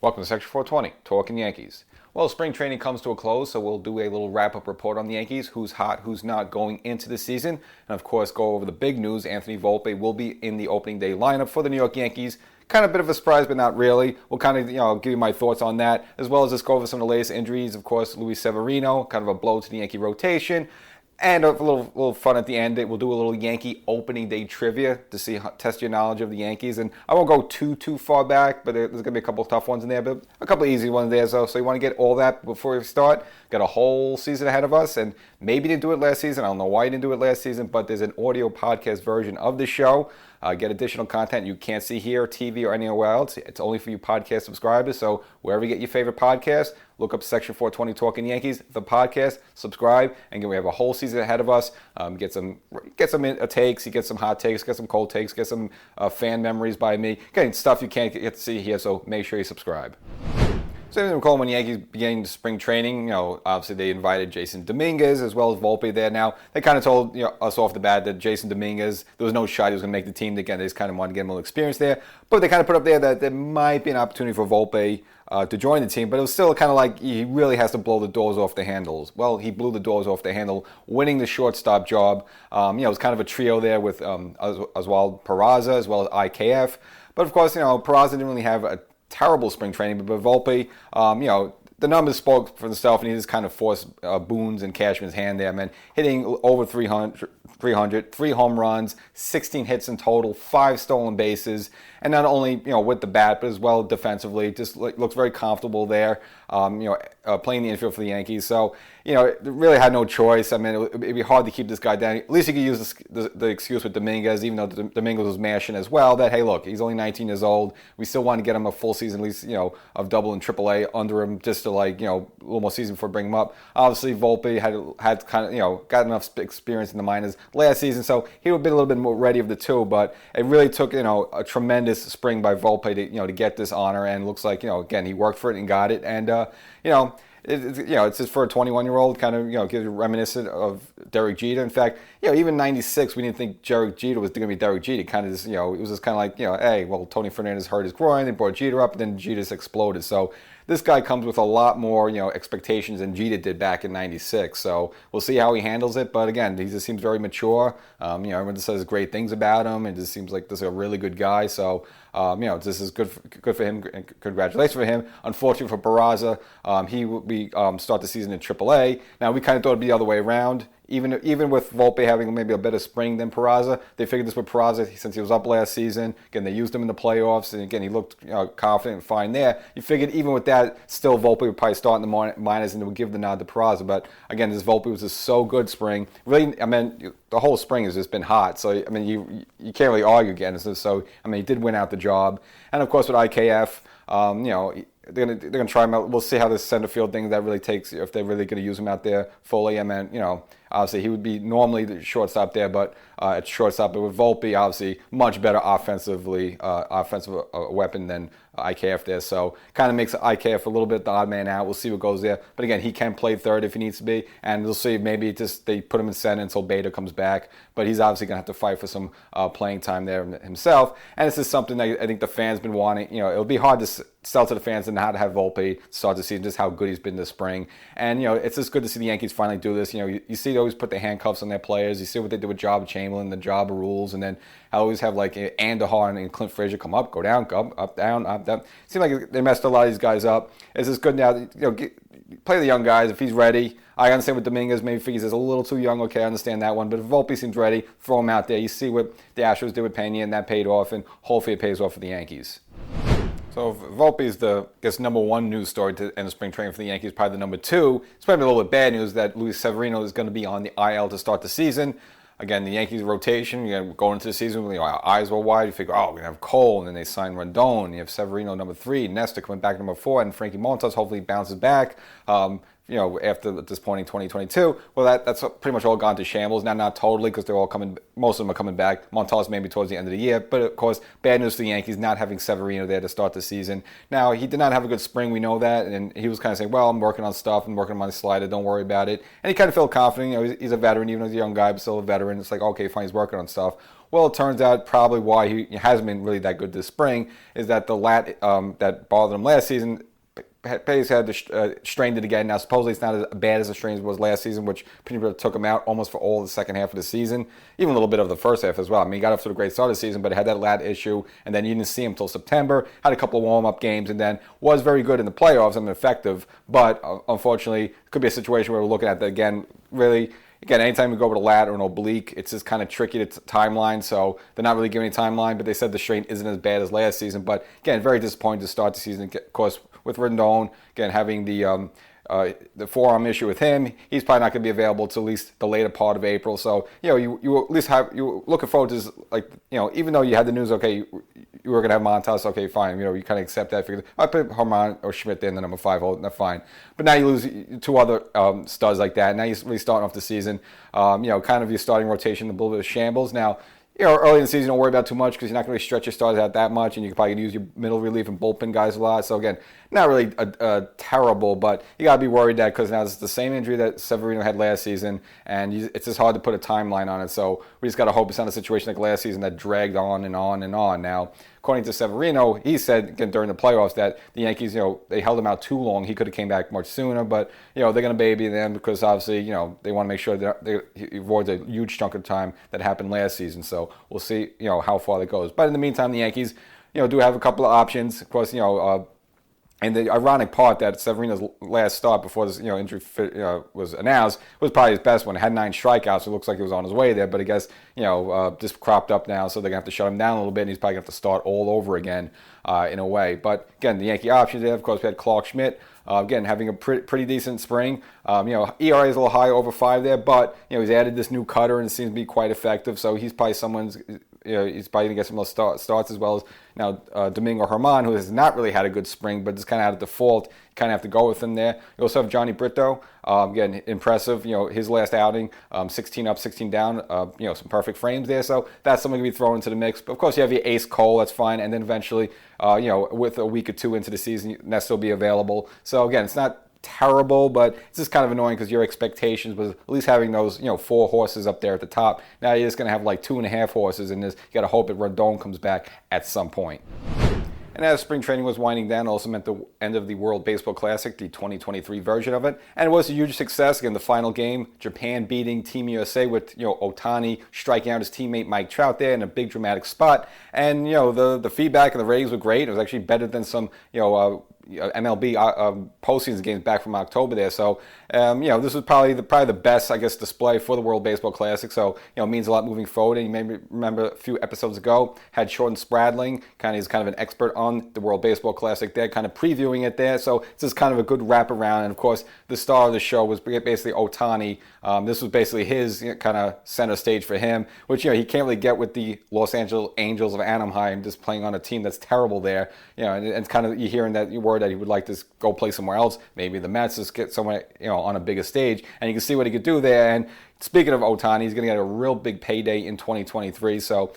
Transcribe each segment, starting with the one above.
Welcome to Section 420, Talkin Yankees. Well, spring training comes to a close, so we'll do a little wrap-up report on the Yankees, who's hot, who's not going into the season, and of course go over the big news. Anthony Volpe will be in the opening day lineup for the New York Yankees. Kind of a bit of a surprise, but not really. We'll kind of, give you my thoughts on that, as well as just go over some of the latest injuries. Of course, Luis Severino, kind of a blow to the Yankee rotation. And a little fun at the end. We'll do a little Yankee opening day trivia to test your knowledge of the Yankees. And I won't go too far back, but there's going to be a couple of tough ones in there, but a couple of easy ones there. So you want to get all that before we start. Got a whole season ahead of us, and maybe you didn't do it last season. I don't know why you didn't do it last season, but there's an audio podcast version of the show. Get additional content you can't see here, TV, or anywhere else. It's only for you podcast subscribers. So wherever you get your favorite podcast, look up Section 420 Talkin Yankees, the podcast, subscribe, and we have a whole season ahead of us. Get some takes, you get some hot takes, get some cold takes, get some fan memories by me, getting stuff you can't get to see here. So make sure you subscribe. So you recall when the Yankees began spring training, obviously they invited Jason Dominguez as well as Volpe there. Now, they kind of told us off the bat that Jason Dominguez, there was no shot he was going to make the team. Again, they just kind of wanted to get him a little experience there. But they kind of put up there that there might be an opportunity for Volpe to join the team. But it was still kind of like he really has to blow the doors off the handles. Well, he blew the doors off the handle, winning the shortstop job. It was kind of a trio there with Oswald Peraza as well as IKF. But of course, Peraza didn't really have a terrible spring training, but Volpe, the numbers spoke for themselves, and he just kind of forced Boone's and Cashman's hand there, man. Hitting over 300, 3 home runs, 16 hits in total, 5 stolen bases, and not only, with the bat, but as well defensively, just looks very comfortable there, playing the infield for the Yankees. So, really had no choice. I mean, it'd be hard to keep this guy down. At least you could use the excuse with Dominguez, even though Dominguez was mashing as well, that, hey, look, he's only 19 years old. We still want to get him a full season, at least, of double and triple A under him, just to, a little more season before bringing him up. Obviously, Volpe had kind of, got enough experience in the minors last season, so he would have been a little bit more ready of the two, but it really took, a tremendous spring by Volpe to get this honor, and looks like, again, he worked for it and got it, and, it's just for a 21-year-old, kind of, gives you reminiscent of Derek Jeter. In fact, even 96, we didn't think Derek Jeter was going to be Derek Jeter. Kind of just, it was just kind of like, hey, well, Tony Fernandez hurt his groin, they brought Jeter up, and then Jeter just exploded. So this guy comes with a lot more, expectations than Jeter did back in 96. So we'll see how he handles it. But again, he just seems very mature. Everyone just says great things about him. It just seems like this is a really good guy. So, this is good for him. Congratulations for him. Unfortunately for Peraza, he will be start the season in AAA. Now, we kind of thought it'd be the other way around. Even with Volpe having maybe a better spring than Peraza, they figured this with Peraza since he was up last season. Again, they used him in the playoffs, and again, he looked confident and fine there. You figured even with that, still Volpe would probably start in the minors and would give the nod to Peraza. But again, this Volpe was just so good spring. Really, I mean, the whole spring has just been hot. So I mean, you can't really argue against it. So I mean, he did win out the job, and of course with IKF, they're gonna try him out. We'll see how this center field thing that really takes, if they're really gonna use him out there fully. I mean, obviously he would be normally the shortstop there, but at shortstop. But with Volpe, obviously much better offensive weapon than IKF there. So kind of makes IKF a little bit the odd man out. We'll see what goes there. But again, he can play third if he needs to be, and we'll see. Maybe just they put him in center until Beta comes back. But he's obviously gonna have to fight for some playing time there himself. And this is something that I think the fans been wanting. It'll be hard to sell to the fans and how to have Volpe start to see just how good he's been this spring. And it's just good to see the Yankees finally do this. You see they always put the handcuffs on their players. You see what they did with Job Chamberlain, the Job rules, and then I always have like Andujar and Clint Frazier come up, go down, go up, down, up, down. It seems like they messed a lot of these guys up. It's just good now. Play the young guys if he's ready. I understand with Dominguez, maybe figures he's a little too young. Okay, I understand that one. But if Volpe seems ready, throw him out there. You see what the Astros did with Pena, and that paid off, and hopefully it pays off for the Yankees. So Volpe is the, number one news story to end of spring training for the Yankees. Probably the number two. It's probably a little bit bad news that Luis Severino is going to be on the IL to start the season. Again, the Yankees rotation, going into the season, our eyes were wide. You figure, we're going to have Cole, and then they sign Rendon. You have Severino, number 3, Nestor coming back number 4, and Frankie Montas hopefully bounces back. After this point in 2022, well, that's pretty much all gone to shambles. Now, not totally, because they're all coming, most of them are coming back. Montas maybe towards the end of the year, but of course, bad news for the Yankees not having Severino there to start the season. Now, he did not have a good spring, we know that, and he was kind of saying, well, I'm working on stuff, I'm working on my slider, don't worry about it. And he kind of felt confident, he's a veteran, even though he's a young guy, but still a veteran. It's like, okay, fine, he's working on stuff. Well, it turns out probably why he hasn't been really that good this spring is that the lat that bothered him last season, Pace had strained it again. Now, supposedly it's not as bad as the strain was last season, which pretty much took him out almost for all the second half of the season, even a little bit of the first half as well. I mean, he got off to a great start of the season, but had that lat issue, and then you didn't see him until September, had a couple of warm-up games, and then was very good in the playoffs and effective, but unfortunately, it could be a situation where we're looking at that again, really. Again, anytime we go with a lat or an oblique, it's just kind of tricky to timeline, so they're not really giving a timeline, but they said the strain isn't as bad as last season. But again, very disappointing to start the season. Of course, with Rendon, again, having the forearm issue with him, he's probably not going to be available to at least the later part of April. So, you at least you're looking forward to this, like, even though you had the news, okay, you were going to have Montas, okay, fine, you kind of accept that. Figure, I put Herman or Schmidt in the number 5 hole, that's fine. But now you lose 2 other studs like that. Now you're really starting off the season, kind of your starting rotation, a little bit of shambles. Now, early in the season, don't worry about too much because you're not going to really stretch your stars out that much, and you can probably use your middle relief and bullpen guys a lot. So again, not really terrible, but you got to be worried that because now it's the same injury that Severino had last season, and it's just hard to put a timeline on it. So we just got to hope it's not a situation like last season that dragged on and on and on. Now, according to Severino, he said again during the playoffs that the Yankees, they held him out too long. He could have came back much sooner, but they're going to baby them because obviously, they want to make sure that he avoids a huge chunk of time that happened last season. So we'll see, how far that goes. But in the meantime, the Yankees, do have a couple of options. Of course, and the ironic part that Severino's last start before this injury was announced was probably his best one. It had 9 strikeouts. It looks like he was on his way there, but I guess just cropped up now, so they're going to have to shut him down a little bit, and he's probably going to have to start all over again in a way. But again, the Yankee options there, of course, we had Clark Schmidt. Again, having a pretty decent spring. ERA is a little high, over 5 there, but he's added this new cutter and it seems to be quite effective. So he's probably someone's. He's probably going to get some of those starts as well as now Domingo Germán, who has not really had a good spring, but is kind of out of default. Kind of have to go with him there. You also have Johnny Brito. Again, impressive. His last outing, 16 up, 16 down. Some perfect frames there. So that's something to be thrown into the mix. But of course, you have your ace Cole. That's fine. And then eventually, with a week or 2 into the season, Ness will be available. So again, it's not terrible, but it's just kind of annoying because your expectations was at least having those 4 horses up there at the top. Now you're just going to have like 2.5 horses, and you got to hope that Rendon comes back at some point. And as spring training was winding down, it also meant the end of the World Baseball Classic, the 2023 version of it. And it was a huge success. Again, the final game, Japan beating Team USA with, Ohtani striking out his teammate Mike Trout there in a big dramatic spot. And, the feedback and the ratings were great. It was actually better than some, MLB postseason games back from October there. So, this was probably the best, I guess, display for the World Baseball Classic. So, it means a lot moving forward. And you may remember a few episodes ago, had Shorten Spradling, he's kind of an expert on the World Baseball Classic there, kind of previewing it there. So, it's just kind of a good wraparound. And, of course, the star of the show was basically Ohtani. This was basically his kind of center stage for him, which, he can't really get with the Los Angeles Angels of Anaheim just playing on a team that's terrible there. And kind of you're hearing that word that he would like to go play somewhere else, maybe the Mets, just get somewhere on a bigger stage, and you can see what he could do there. And speaking of Ohtani, he's going to get a real big payday in 2023. So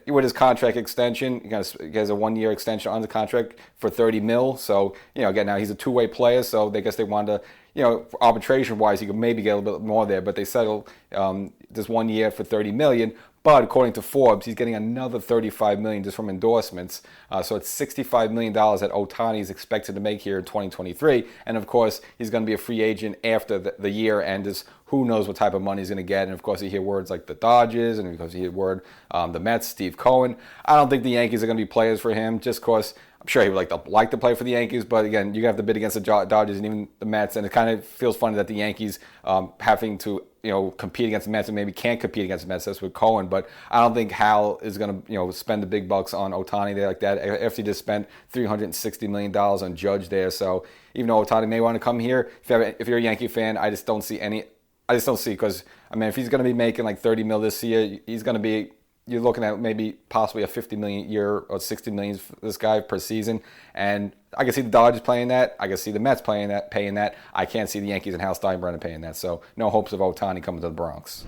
with his contract extension, he has a 1-year extension on the contract for $30 million. So again, now he's a 2-way player, so I guess they wanted to, arbitration-wise, he could maybe get a little bit more there, but they settled this 1 year for $30 million. But according to Forbes, he's getting another $35 million just from endorsements. So it's $65 million that Ohtani is expected to make here in 2023. And of course, he's going to be a free agent after the year end. Is who knows what type of money he's going to get. And of course, you hear words like the Dodgers, and because you hear the Mets, Steve Cohen. I don't think the Yankees are going to be players for him, just because I'm sure he would like to play for the Yankees, but again, you have to bid against the Dodgers and even the Mets, and it kind of feels funny that the Yankees having to compete against the Mets and maybe can't compete against the Mets. That's with Cohen, but I don't think Hal is going to spend the big bucks on Ohtani there like that after he just spent $360 million on Judge there. So even though Ohtani may want to come here, if you're a Yankee fan, I just don't see because if he's going to be making like $30 million this year, he's going to be. You're looking at maybe possibly a $50 million year or $60 million for this guy per season. And I can see the Dodgers playing that. I can see the Mets paying that. I can't see the Yankees and Hal Steinbrenner paying that. So no hopes of Ohtani coming to the Bronx.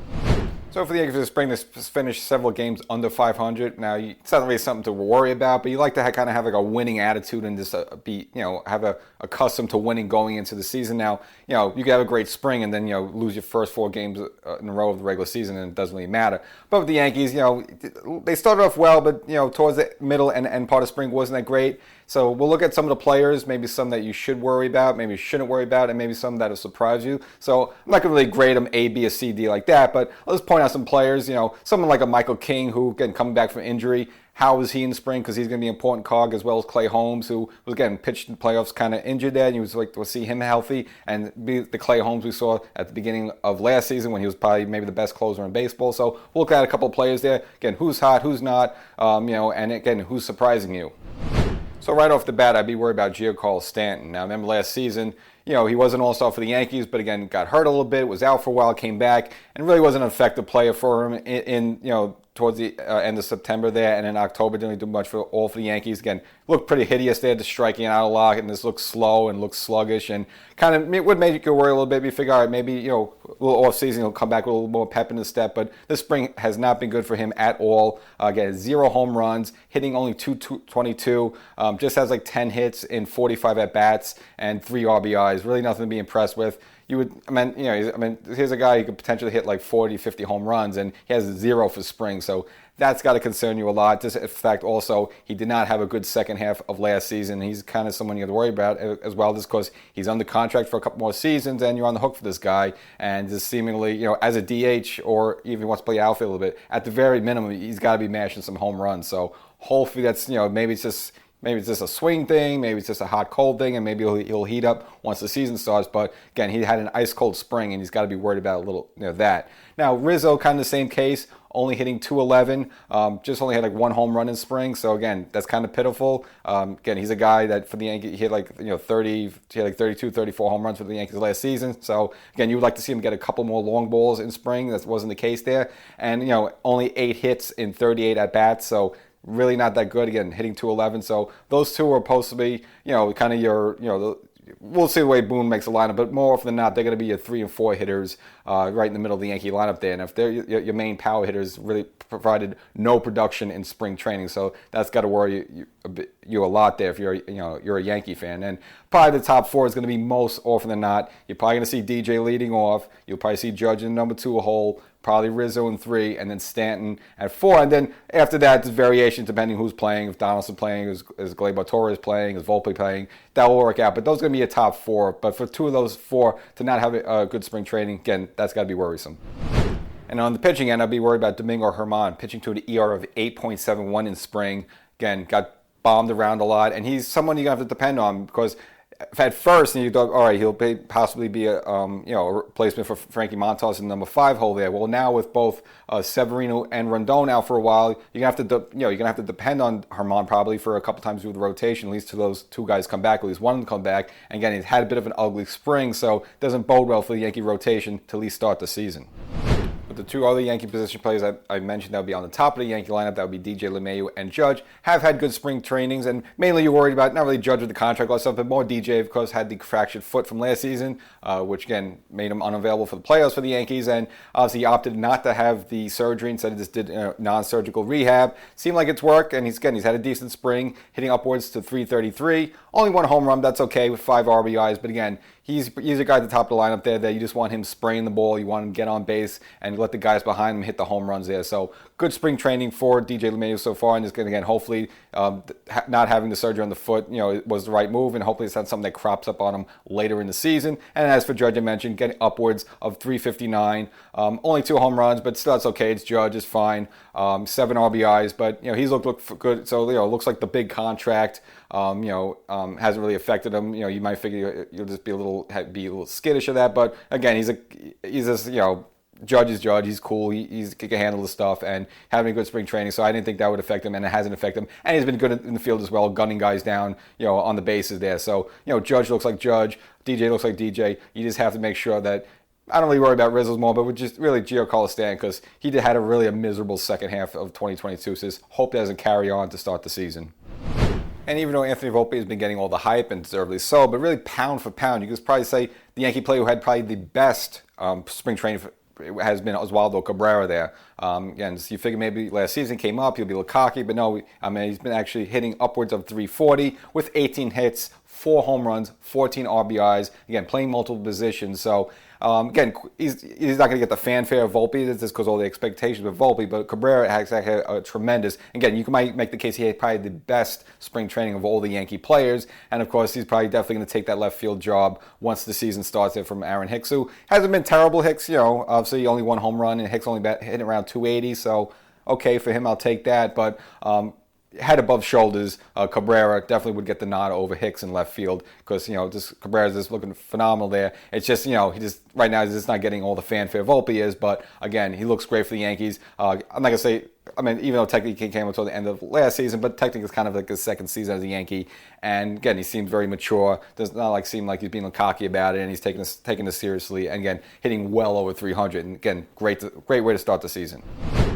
So for the Yankees this spring, they finished several games under 500. Now, it's not really something to worry about, but you like to kind of have like a winning attitude and just have a accustomed to winning going into the season. Now, you can have a great spring and then, lose your first 4 games in a row of the regular season and it doesn't really matter. But with the Yankees, they started off well, but, towards the middle and part of spring wasn't that great. So we'll look at some of the players, maybe some that you should worry about, maybe you shouldn't worry about, and maybe some that will surprise you. So I'm not going to really grade them A, B, or C, D like that, but I'll just point out some players, someone like a Michael King who, again, coming back from injury. How was he in spring? Because he's going to be an important cog, as well as Clay Holmes, who was, again, pitched in the playoffs kind of injured there, and you was like to see him healthy, and be the Clay Holmes we saw at the beginning of last season when he was probably maybe the best closer in baseball. So we'll look at a couple of players there. Again, who's hot, who's not, and again, who's surprising you. So right off the bat, I'd be worried about Giancarlo Stanton. Now, remember last season, he was an all-star for the Yankees, but again, got hurt a little bit, was out for a while, came back, and really wasn't an effective player for him in towards the end of September there, and in October didn't really do much for the Yankees. Again, looked pretty hideous there, just striking out a lot, and this looks slow and looks sluggish, and kind of would make you worry a little bit. You figure, all right, maybe a little off season he'll come back with a little more pep in his step, but this spring has not been good for him at all. Again, 0 home runs, hitting only 222, just has like 10 hits in 45 at bats and 3 RBIs. Really nothing to be impressed with. Here's a guy who could potentially hit like 40, 50 home runs, and he has 0 for spring. So that's got to concern you a lot. Just in fact, also, he did not have a good second half of last season. He's kind of someone you have to worry about as well, just because he's under contract for a couple more seasons, and you're on the hook for this guy. And just seemingly, as a DH, or even wants to play outfield a little bit, at the very minimum, he's got to be mashing some home runs. So hopefully that's, maybe it's just a swing thing, maybe it's just a hot-cold thing, and maybe he'll heat up once the season starts. But again, he had an ice-cold spring, and he's got to be worried about a little, that. Now, Rizzo, kind of the same case, only hitting 211, just only had like 1 home run in spring. So again, that's kind of pitiful. Again, he's a guy that for the Yankees, he had like 32, 34 home runs for the Yankees last season. So again, you would like to see him get a couple more long balls in spring. That wasn't the case there. And only 8 hits in 38 at bats. So really not that good. Again, hitting 211. So those two are supposed to be, kind of your, we'll see the way Boone makes a lineup, but more often than not, they're going to be your 3 and 4 hitters right in the middle of the Yankee lineup there. And if they're your main power hitters, really provided no production in spring training, so that's got to worry you a lot there if you're a Yankee fan. And probably the top 4 is going to be most often than not. You're probably going to see DJ leading off. You'll probably see Judge in number 2 hole. Probably Rizzo in 3, and then Stanton at 4. And then after that, there's variation depending who's playing. If Donaldson playing, is Gleyber Torres playing, is Volpe playing, that will work out. But those are going to be a top 4. But for 2 of those 4 to not have a good spring training, again, that's got to be worrisome. And on the pitching end, I'd be worried about Domingo Germán, pitching to an ERA of 8.71 in spring. Again, got bombed around a lot, and he's someone you're going to have to depend on because at first, you thought, all right, he'll possibly be a replacement for Frankie Montas in number 5 hole there. Well, now with both Severino and Rondon out for a while, you're gonna have to depend on Germán probably for a couple times through the rotation, at least till those 2 guys come back, at least one of them come back. And again, he's had a bit of an ugly spring, so it doesn't bode well for the Yankee rotation to at least start the season. But the 2 other Yankee position players I mentioned that would be on the top of the Yankee lineup, that would be DJ LeMahieu and Judge, have had good spring trainings, and mainly you're worried about, not really Judge with the contract or stuff, but more DJ, of course, had the fractured foot from last season, which again made him unavailable for the playoffs for the Yankees, and obviously he opted not to have the surgery, instead he just did non-surgical rehab. Seemed like it's worked, and he's had a decent spring, hitting upwards to 333. Only 1 home run, that's okay, with 5 RBIs, but again, he's a guy at the top of the lineup there that you just want him spraying the ball, you want him to get on base, and let the guys behind him hit the home runs there. So good spring training for DJ LeMahieu so far, and just again, hopefully not having the surgery on the foot, it was the right move, and hopefully it's not something that crops up on him later in the season. And as for Judge, I mentioned, getting upwards of 359, only 2 home runs, but still that's okay. It's Judge, it's fine. 7 RBIs, but he's looked good. So it looks like the big contract hasn't really affected him. You might figure you'll just be a little skittish of that, but again, he's just Judge is Judge. He's cool. He can handle the stuff and having a good spring training. So I didn't think that would affect him, and it hasn't affected him. And he's been good in the field as well, gunning guys down, on the bases there. So Judge looks like Judge. DJ looks like DJ. You just have to make sure that. I don't really worry about Rizzo's more, but with just really Giancarlo Stanton, because he had a miserable second half of 2022. So just hope that doesn't carry on to start the season. And even though Anthony Volpe has been getting all the hype, and deservedly so, but really pound for pound, you could probably say the Yankee player who had probably the best spring training has been Oswaldo Cabrera there. Again, so you figure maybe last season came up, he'll be a little cocky, but no, I mean, he's been actually hitting upwards of 340 with 18 hits, 4 home runs, 14 RBIs, again, playing multiple positions. So, again, he's not going to get the fanfare of Volpe. This is because all the expectations of Volpe, but Cabrera has had a tremendous. Again, you might make the case he had probably the best spring training of all the Yankee players, and of course, he's probably definitely going to take that left field job once the season starts there from Aaron Hicks, who hasn't been terrible. Hicks, obviously only 1 home run, and Hicks only hitting around 280, so okay for him, I'll take that, but. Head above shoulders, Cabrera definitely would get the nod over Hicks in left field because, just Cabrera's just looking phenomenal there. It's just, right now he's just not getting all the fanfare Volpe is, but again, he looks great for the Yankees. I'm not going to say, even though technically he came until the end of last season, but technically it's kind of like his second season as a Yankee. And again, he seems very mature. Does not seem like he's being cocky about it, and he's taking this seriously. And again, hitting well over 300. And again, great way to start the season.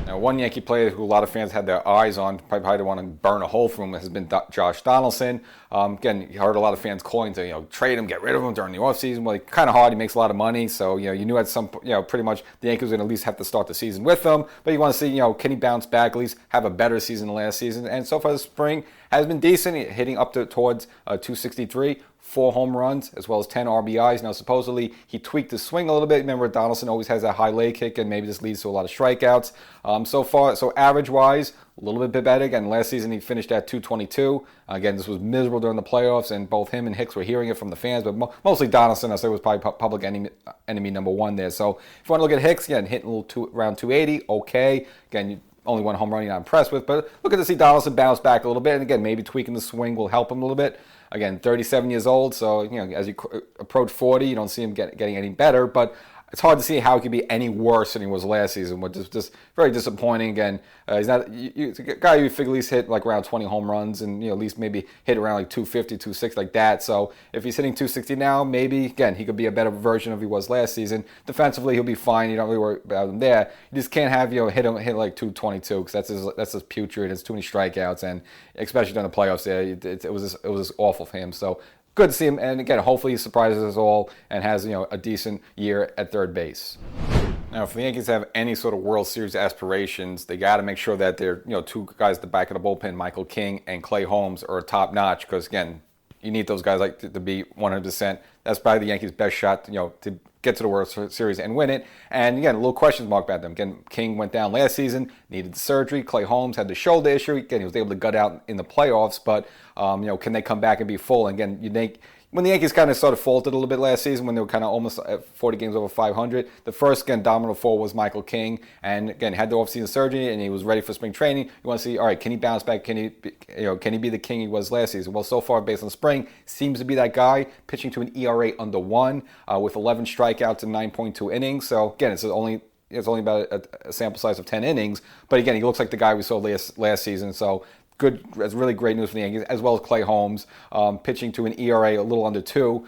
Now, one Yankee player who a lot of fans had their eyes on, probably want to burn a hole through him, has been Josh Donaldson. Again, you heard a lot of fans calling to trade him, get rid of him during the offseason. Well, kind of hard. He makes a lot of money, so you knew at some pretty much the Yankees were going to at least have to start the season with him. But you want to see can he bounce back, at least have a better season than last season? And so far this spring has been decent, hitting up towards 263. 4 home runs, as well as 10 RBIs. Now, supposedly, he tweaked his swing a little bit. Remember, Donaldson always has that high leg kick, and maybe this leads to a lot of strikeouts. So average-wise, a little bit better. Again, last season, he finished at 222. Again, this was miserable during the playoffs, and both him and Hicks were hearing it from the fans, but mostly Donaldson, I say, was probably public enemy number 1 there. So, if you want to look at Hicks, again, hitting around 280, okay. Again, only 1 home run you're not impressed with, but looking to see Donaldson bounce back a little bit, and again, maybe tweaking the swing will help him a little bit. Again, 37 years old, so as you approach 40, you don't see him getting any better, but it's hard to see how he could be any worse than he was last season, which is just very disappointing. Again, he's not he's a guy who figure at least hit like around 20 home runs and at least maybe hit around like 250, 260 like that. So if he's hitting 260 now, maybe again he could be a better version of he was last season. Defensively, he'll be fine. You don't really worry about him there. You just can't have hit like 222 because that's just putrid. It's too many strikeouts, and especially during the playoffs, it was just awful for him. So. Good to see him, and again, hopefully he surprises us all and has a decent year at third base. Now, for the Yankees to have any sort of World Series aspirations, they got to make sure that they're 2 guys at the back of the bullpen, Michael King and Clay Holmes, are top notch. Because again, you need those guys to be 100%. That's probably the Yankees' best shot, to get to the World Series and win it. And again, a little question mark about them. Again, King went down last season, needed surgery. Clay Holmes had the shoulder issue. Again, he was able to gut out in the playoffs, but can they come back and be full? And again, when the Yankees kind of sort of faltered a little bit last season, when they were kind of almost at 40 games over 500, the first, again, domino fall was Michael King. And again, had the offseason surgery, and he was ready for spring training. You want to see, all right, can he bounce back? Can he be the King he was last season? Well, so far, based on spring, seems to be that guy, pitching to an ERA under 1 with 11 strikeouts and 9.2 innings. So again, it's only about a sample size of 10 innings. But again, he looks like the guy we saw last season. So good, that's really great news for the Yankees, as well as Clay Holmes, pitching to an ERA a little under 2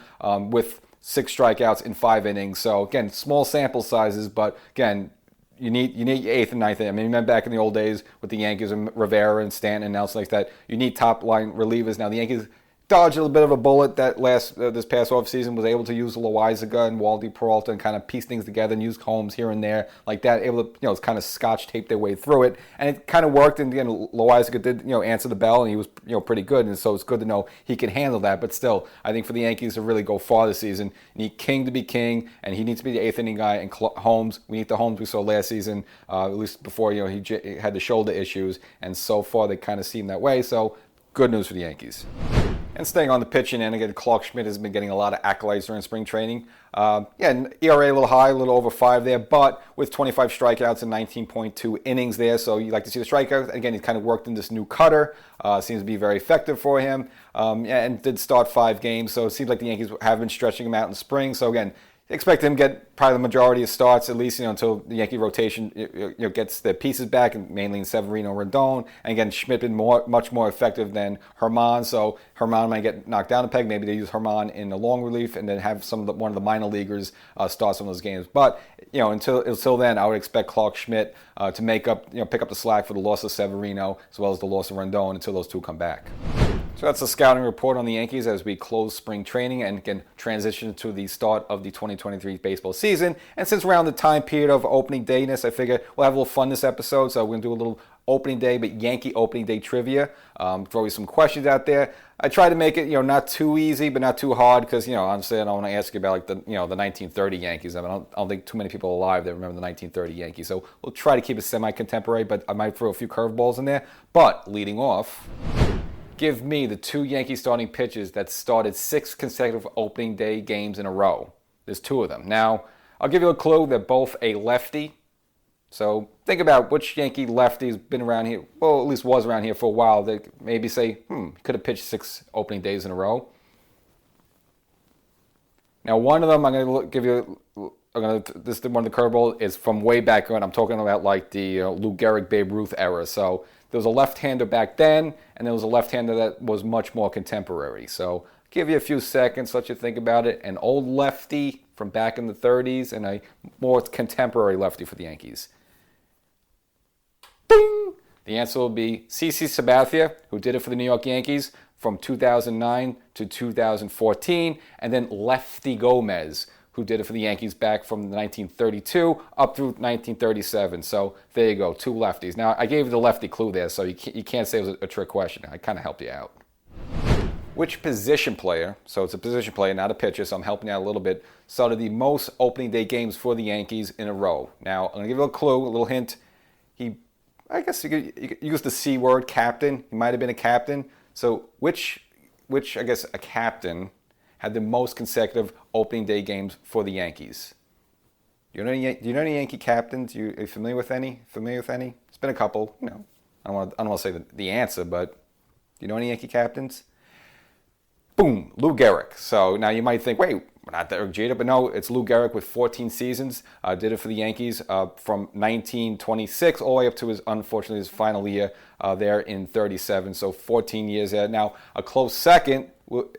with 6 strikeouts in 5 innings. So again, small sample sizes, but again, you need your 8th and 9th inning. I mean, remember back in the old days with the Yankees and Rivera and Stanton and else like that, you need top line relievers. Now the Yankees dodged a little bit of a bullet that this past offseason, was able to use Loaizaga and Waldy Peralta and kind of piece things together and use Holmes here and there like that, able to kind of scotch tape their way through it, and it kind of worked. And again, Loaizaga did answer the bell, and he was pretty good, and so it's good to know he can handle that. But still, I think for the Yankees to really go far this season, you need King to be King, and he needs to be the 8th inning guy. And Holmes, we need the Holmes we saw last season, at least before he had the shoulder issues, and so far they kind of seem that way. So good news for the Yankees. And staying on the pitching end, again, Clarke Schmidt has been getting a lot of accolades during spring training. ERA a little high, a little over 5 there, but with 25 strikeouts and 19.2 innings there. So you like to see the strikeouts. Again, he's kind of worked in this new cutter. Seems to be very effective for him. And did start 5 games. So it seems like the Yankees have been stretching him out in spring. So again, expect him to get probably the majority of starts, at least until the Yankee rotation gets their pieces back, and mainly in Severino, Rendon. And again, Schmidt been much more effective than Herman, so Herman might get knocked down a peg. Maybe they use Herman in the long relief and then have one of the minor leaguers start some of those games. But until then, I would expect Clarke Schmidt to pick up the slack for the loss of Severino as well as the loss of Rendon until those two come back. So that's a scouting report on the Yankees as we close spring training and can transition to the start of the 2023 baseball season. And since we're around the time period of opening dayness, I figure we'll have a little fun this episode. So we're going to do a little opening day, but Yankee opening day trivia. Throw you some questions out there. I try to make it, not too easy, but not too hard because, honestly, I don't want to ask you about like the 1930 Yankees. I don't think too many people are alive that remember the 1930 Yankees. So we'll try to keep it semi-contemporary, but I might throw a few curveballs in there. But leading off, give me the 2 Yankee starting pitchers that started 6 consecutive opening day games in a row. There's 2 of them. Now, I'll give you a clue. They're both a lefty. So think about which Yankee lefty has been around here, well, at least was around here for a while. They maybe say, could have pitched 6 opening days in a row. Now, one of them, I'm going to give you, this is one of the curveball, is from way back when. I'm talking about like the Lou Gehrig, Babe Ruth era. So there was a left-hander back then, and there was a left-hander that was much more contemporary. So give you a few seconds, let you think about it. An old lefty from back in the 30s and a more contemporary lefty for the Yankees. Ding! The answer will be CC Sabathia, who did it for the New York Yankees from 2009 to 2014, and then Lefty Gomez, who did it for the Yankees back from 1932 up through 1937. So there you go, 2 lefties. Now, I gave you the lefty clue there, so you can't say it was a trick question. I kind of helped you out. Which position player, so it's a position player, not a pitcher, so I'm helping you out a little bit, started the most opening day games for the Yankees in a row? Now, I'm going to give you a clue, a little hint. I guess you could use the C word, captain. He might have been a captain. So which I guess a captain had the most consecutive opening day games for the Yankees? Do you know any Yankee captains? Are you familiar with any? It's been a couple. I don't want to say the answer, but do you know any Yankee captains? Boom, Lou Gehrig. So now you might think, wait, not Derek Jeter, but no, it's Lou Gehrig with 14 seasons. Did it for the Yankees from 1926 all the way up to unfortunately his final year there in 37. So 14 years there. Now, a close second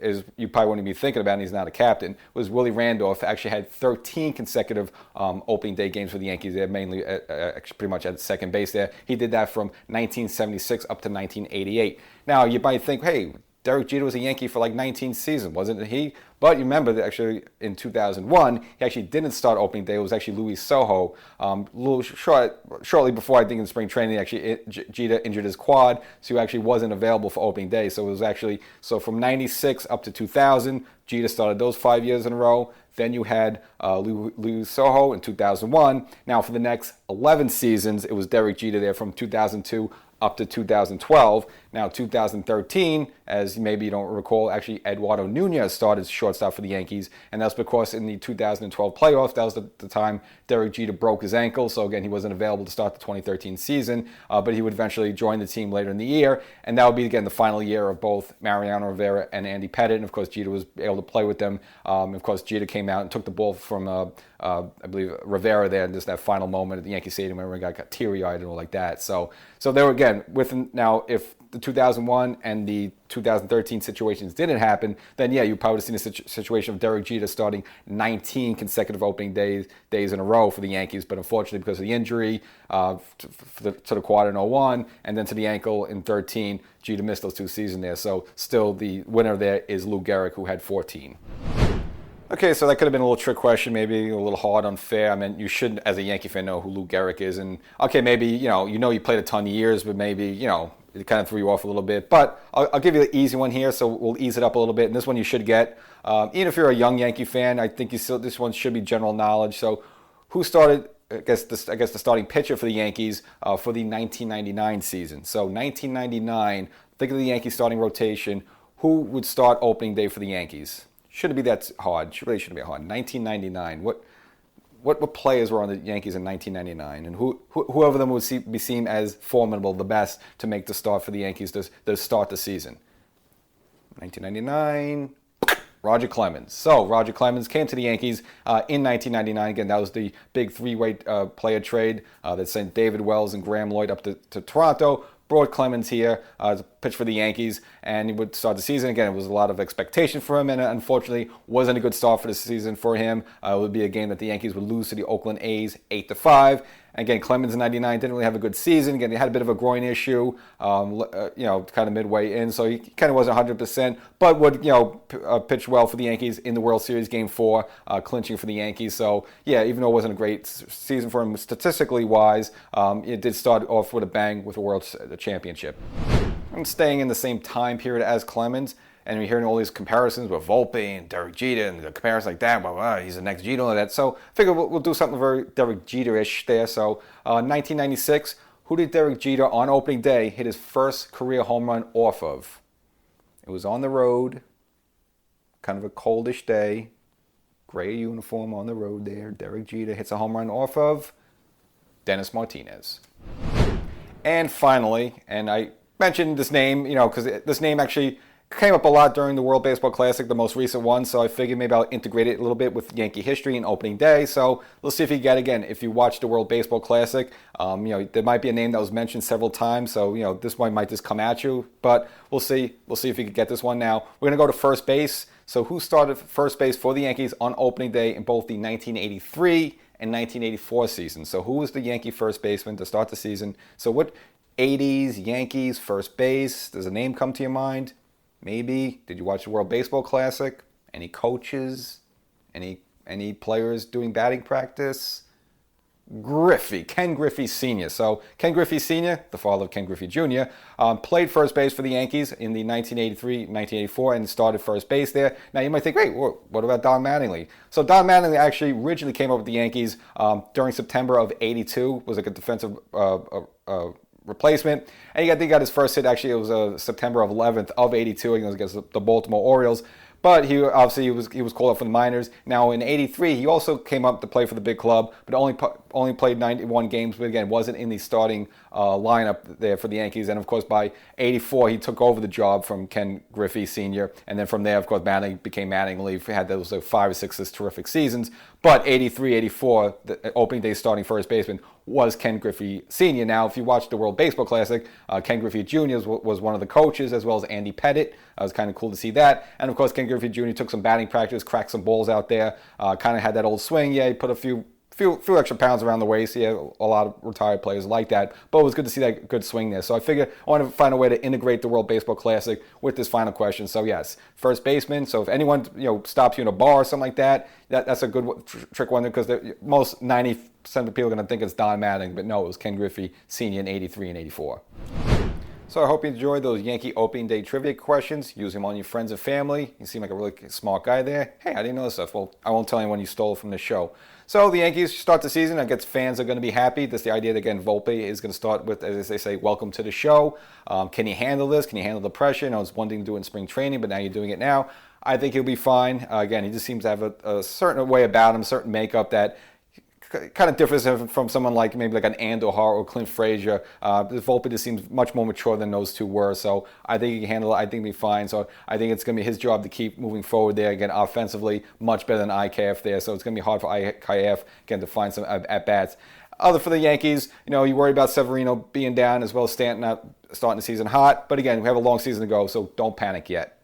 is, you probably wouldn't be thinking about, and he's not a captain, was Willie Randolph. Actually had 13 consecutive opening day games for the Yankees. They're mainly pretty much at second base there. He did that from 1976 up to 1988. Now, you might think, hey, Derek Jeter was a Yankee for like 19 seasons, wasn't he? But you remember that actually in 2001, he actually didn't start opening day. It was actually Luis Sojo. Shortly before, I think in spring training, actually Jeter injured his quad, so he actually wasn't available for opening day. So it was actually, from 96 up to 2000, Jeter started those 5 years in a row. Then you had Luis Sojo in 2001. Now for the next 11 seasons, it was Derek Jeter there from 2002 up to 2012. Now 2013, as maybe you don't recall, actually Eduardo Nunez started shortstop for the Yankees, and that's because in the 2012 playoffs, that was the time Derek Jeter broke his ankle, so again, he wasn't available to start the 2013 season, but he would eventually join the team later in the year, and that would be, again, the final year of both Mariano Rivera and Andy Pettitte, and of course, Jeter was able to play with them. Of course, Jeter came out and took the ball from, I believe, Rivera there in just that final moment at the Yankee Stadium where he got teary-eyed and all like that. So they were, again, now, if the 2001 and the 2013 situations didn't happen, then yeah, you probably would have seen a situation of Derek Jeter starting 19 consecutive opening days in a row for the Yankees. But unfortunately, because of the injury to the quad in 01 and then to the ankle in 13, Jeter missed those 2 seasons there. So still the winner there is Lou Gehrig, who had 14. Okay, so that could have been a little trick question, maybe a little hard, unfair. I mean, you should, as a Yankee fan, know who Lou Gehrig is. And, okay, maybe, you played a ton of years, but maybe, it kind of threw you off a little bit. But I'll give you the easy one here, so we'll ease it up a little bit. And this one you should get. Even if you're a young Yankee fan, I think this one should be general knowledge. So who started, I guess the starting pitcher for the Yankees for the 1999 season? So 1999, think of the Yankees starting rotation. Who would start opening day for the Yankees? Shouldn't be that hard. Really shouldn't be hard. 1999. What players were on the Yankees in 1999, and whoever of them would be seen as formidable, the best to make the start for the Yankees to start the season? 1999. Roger Clemens. So Roger Clemens came to the Yankees in 1999. Again, that was the big 3-way player trade that sent David Wells and Graham Lloyd up to Toronto. Brought Clemens here to pitch for the Yankees, and he would start the season. Again, it was a lot of expectation for him, and unfortunately wasn't a good start for the season for him. It would be a game that the Yankees would lose to the Oakland A's 8-5. Again, Clemens in 99 didn't really have a good season. Again, he had a bit of a groin issue, kind of midway in, so he kind of wasn't 100%, but would, pitch well for the Yankees in the World Series Game 4, clinching for the Yankees. So, yeah, even though it wasn't a great season for him statistically wise, it did start off with a bang with the World Championship. I'm staying in the same time period as Clemens, and you're hearing all these comparisons with Volpe and Derek Jeter, and the comparison like that, well, he's the next Jeter and all that. So I figure we'll do something very Derek Jeter-ish there. So 1996, who did Derek Jeter on opening day hit his first career home run off of? It was on the road, kind of a coldish day, gray uniform on the road there. Derek Jeter hits a home run off of Dennis Martinez. And finally, and I mentioned this name, because this name actually came up a lot during the World Baseball Classic, the most recent one, so I figured maybe I'll integrate it a little bit with Yankee history and opening day. So let's see if you get, again, if you watch the World Baseball Classic, there might be a name that was mentioned several times, so this one might just come at you, but we'll see. We'll see if you can get this one now. We're going to go to first base. So who started first base for the Yankees on opening day in both the 1983 and 1984 season? So who was the Yankee first baseman to start the season? So what 80s Yankees first base, does a name come to your mind? Maybe. Did you watch the World Baseball Classic? Any coaches? Any players doing batting practice? Ken Griffey Sr. So Ken Griffey Sr., the father of Ken Griffey Jr., played first base for the Yankees in the 1983-1984 and started first base there. Now you might think, great, what about Don Mattingly? So Don Mattingly actually originally came up with the Yankees during September of '82, was like a defensive replacement, and he got his first hit. Actually, it was September 11th of '82. It was against the Baltimore Orioles. But he was called up for the minors. Now in '83, he also came up to play for the big club, but only played 91 games. But again, wasn't in the starting lineup there for the Yankees. And of course, by '84, he took over the job from Ken Griffey Sr. And then from there, of course, Mattingly became Mattingly. He had those 5 or 6 terrific seasons. But '83, '84, the opening day starting first baseman was Ken Griffey Sr. Now, if you watch the World Baseball Classic, Ken Griffey Jr. was one of the coaches, as well as Andy Pettitte. It was kind of cool to see that. And of course, Ken Griffey Jr. took some batting practice, cracked some balls out there, kind of had that old swing. Yeah, he put a few extra pounds around the waist. Yeah, a lot of retired players like that. But it was good to see that good swing there. So I figured I want to find a way to integrate the World Baseball Classic with this final question. So yes, first baseman. So if anyone stops you in a bar or something like that, that's a good trick one, because most 90% of the people are going to think it's Don Mattingly, but no, it was Ken Griffey Sr. in '83 and '84. So I hope you enjoyed those Yankee opening day trivia questions. Use them on your friends and family. You seem like a really smart guy there. Hey, I didn't know this stuff. Well, I won't tell anyone you stole from the show. So the Yankees start the season. I guess fans are going to be happy. That's the idea that, again, Volpe is going to start with, as they say, welcome to the show. Can you handle this? Can you handle the pressure? It's one thing to do in spring training, but now you're doing it now. I think he'll be fine. Again, he just seems to have a certain way about him, a certain makeup that kind of differs from someone like maybe like an Andujar or Clint Frazier. Volpe just seems much more mature than those two were, so I think he can handle it. I think he'll be fine. So I think it's going to be his job to keep moving forward there. Again, offensively, much better than IKF there, so it's going to be hard for IKF, again, to find some at-bats. Other for the Yankees, you worry about Severino being down, as well as Stanton not starting the season hot. But again, we have a long season to go, so don't panic yet.